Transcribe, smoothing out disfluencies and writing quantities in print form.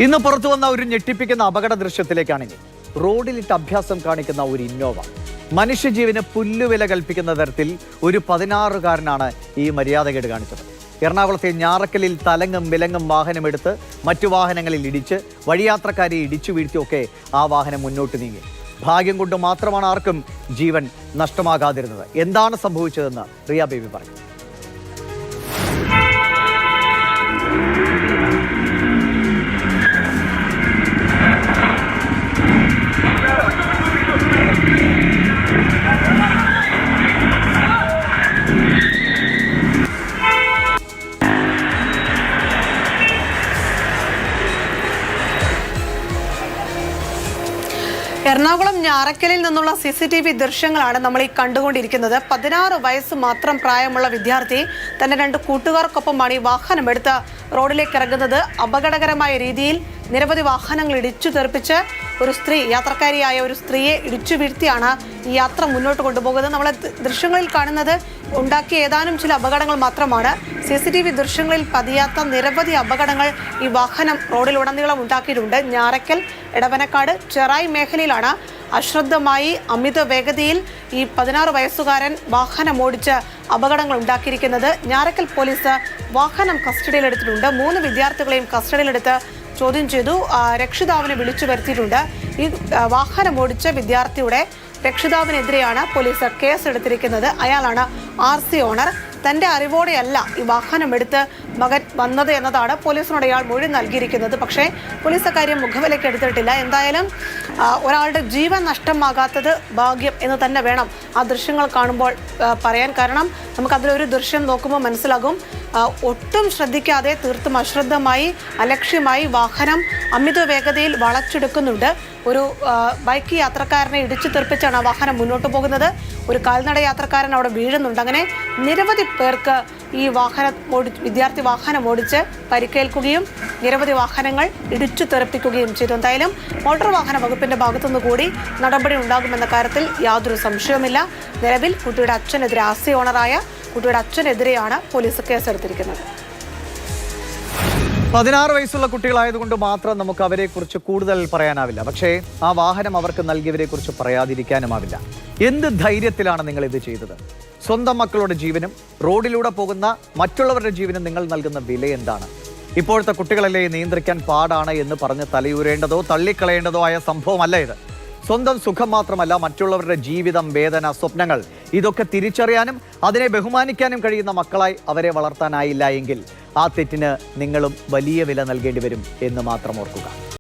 ഇന്ന് പുറത്തു വന്ന ഒരു ഞെട്ടിപ്പിക്കുന്ന അപകട ദൃശ്യത്തിലേക്കാണെങ്കിൽ റോഡിലിട്ട് അഭ്യാസം കാണിക്കുന്ന ഒരു ഇന്നോവ മനുഷ്യജീവന് പുല്ലുവില കൽപ്പിക്കുന്ന തരത്തിൽ ഒരു 16-കാരനാണ് ഈ മര്യാദകേട് കാണിച്ചത്. എറണാകുളത്തെ ഞാറക്കലിൽ തലങ്ങും വിലങ്ങും വാഹനമെടുത്ത് മറ്റു വാഹനങ്ങളിൽ ഇടിച്ച് വഴിയാത്രക്കാരെ ഇടിച്ചു വീഴ്ത്തിയൊക്കെ ആ വാഹനം മുന്നോട്ട് നീങ്ങി. ഭാഗ്യം കൊണ്ട് മാത്രമാണ് ആർക്കും ജീവൻ നഷ്ടമാകാതിരുന്നത്. എന്താണ് സംഭവിച്ചതെന്ന് റിയ ബേബി പറയും. എറണാകുളം ഞാറക്കലിൽ നിന്നുള്ള CCTV ദൃശ്യങ്ങളാണ് നമ്മൾ ഈ കണ്ടുകൊണ്ടിരിക്കുന്നത്. 16 വയസ്സ് മാത്രം പ്രായമുള്ള വിദ്യാർത്ഥി തന്റെ 2 കൂട്ടുകാർക്കൊപ്പമാണ് ഈ വാഹനമെടുത്ത് റോഡിലേക്ക് ഇറങ്ങുന്നത്. അപകടകരമായ രീതിയിൽ നിരവധി വാഹനങ്ങൾ ഇടിച്ചു തെറിപ്പിച്ച് ഒരു സ്ത്രീ, യാത്രക്കാരിയായ ഒരു സ്ത്രീയെ ഇടിച്ചു വീഴ്ത്തിയാണ് ഈ യാത്ര മുന്നോട്ട് കൊണ്ടുപോകുന്നത്. നമ്മളെ ദൃശ്യങ്ങളിൽ കാണുന്നത് ഉണ്ടാക്കിയ ഏതാനും ചില അപകടങ്ങൾ മാത്രമാണ്. CCTV ദൃശ്യങ്ങളിൽ പതിയാത്ത നിരവധി അപകടങ്ങൾ ഈ വാഹനം റോഡിലുടനീളം ഉണ്ടാക്കിയിട്ടുണ്ട്. ഞാറക്കൽ, എടവനക്കാട്, ചെറായി മേഖലയിലാണ് അശ്രദ്ധമായി അമിത വേഗതയിൽ ഈ 16 വയസ്സുകാരൻ വാഹനം ഓടിച്ച് അപകടങ്ങൾ ഉണ്ടാക്കിയിരിക്കുന്നത്. ഞാറക്കൽ പോലീസ് വാഹനം കസ്റ്റഡിയിലെടുത്തിട്ടുണ്ട്. 3 വിദ്യാർത്ഥികളെയും കസ്റ്റഡിയിലെടുത്ത് ചോദ്യം ചെയ്തു. രക്ഷിതാവിനെ വിളിച്ചു വരുത്തിയിട്ടുണ്ട്. ഈ വാഹനം ഓടിച്ച വിദ്യാർത്ഥിയുടെ രക്ഷിതാവിനെതിരെയാണ് പോലീസ് കേസെടുത്തിരിക്കുന്നത്. അയാളാണ് RC ഓണർ. തൻ്റെ അറിവോടെയല്ല ഈ വാഹനം എടുത്ത് മകൻ വന്നത് എന്നതാണ് പോലീസിനോട് ഇയാൾ മൊഴി നൽകിയിരിക്കുന്നത്. പക്ഷേ പോലീസ് കാര്യം മുഖവിലേക്ക് എടുത്തിട്ടില്ല. എന്തായാലും ഒരാളുടെ ജീവൻ നഷ്ടമാകാത്തത് ഭാഗ്യം എന്ന് തന്നെ വേണം ആ ദൃശ്യങ്ങൾ കാണുമ്പോൾ പറയാൻ. കാരണം നമുക്കതിലൊരു ദൃശ്യം നോക്കുമ്പോൾ മനസ്സിലാകും, ഒട്ടും ശ്രദ്ധിക്കാതെ തീർത്തും അശ്രദ്ധമായി അലക്ഷ്യമായി വാഹനം അമിത വേഗതയിൽ വളച്ചെടുക്കുന്നുണ്ട്. ഒരു ബൈക്ക് യാത്രക്കാരനെ ഇടിച്ചു തെറിപ്പിച്ചാണ് ആ വാഹനം മുന്നോട്ട് പോകുന്നത്. ഒരു കാൽനട യാത്രക്കാരൻ അവിടെ വീഴുന്നുണ്ട്. അങ്ങനെ നിരവധി പേർക്ക് ഈ വിദ്യാർത്ഥി വാഹനം ഓടിച്ച് പരിക്കേൽക്കുകയും നിരവധി വാഹനങ്ങൾ ഇടിച്ചു തെറിപ്പിക്കുകയും ചെയ്തു. എന്തായാലും മോട്ടോർ വാഹന വകുപ്പിന്റെ ഭാഗത്തുനിന്ന് കൂടി നടപടി ഉണ്ടാകുമെന്ന കാര്യത്തിൽ യാതൊരു സംശയവുമില്ല. നിലവിൽ കുട്ടിയുടെ അച്ഛനെതിരെ, RC ഓണറായ കുട്ടിയുടെ അച്ഛനെതിരെയാണ് പോലീസ് കേസെടുത്തിരിക്കുന്നത്. 16 വയസ്സുള്ള കുട്ടികളായതുകൊണ്ട് മാത്രം നമുക്ക് അവരെക്കുറിച്ച് കൂടുതൽ പറയാനാവില്ല. പക്ഷേ ആ വാഹനം അവർക്ക് നൽകിയവരെക്കുറിച്ച് പറയാതിരിക്കാനുമാവില്ല. എന്ത് ധൈര്യത്തിലാണ് നിങ്ങൾ ഇത് ചെയ്തത്? സ്വന്തം മക്കളുടെ ജീവനും റോഡിലൂടെ പോകുന്ന മറ്റുള്ളവരുടെ ജീവനും നിങ്ങൾ നൽകുന്ന വില എന്താണ്? ഇപ്പോഴത്തെ കുട്ടികളല്ലേ നിയന്ത്രിക്കാൻ പാടാണ് എന്ന് പറഞ്ഞ് തലയൂരേണ്ടതോ തള്ളിക്കളയേണ്ടതോ ആയ സംഭവമല്ല ഇത്. സ്വന്തം സുഖം മാത്രമല്ല, മറ്റുള്ളവരുടെ ജീവിതം, വേദന, സ്വപ്നങ്ങൾ ഇതൊക്കെ തിരിച്ചറിയാനും അതിനെ ബഹുമാനിക്കാനും കഴിയുന്ന മക്കളായി അവരെ വളർത്താനായില്ല എങ്കിൽ ആ തെറ്റിന് നിങ്ങളും വലിയ വില നൽകേണ്ടി വരും എന്ന് മാത്രം ഓർക്കുക.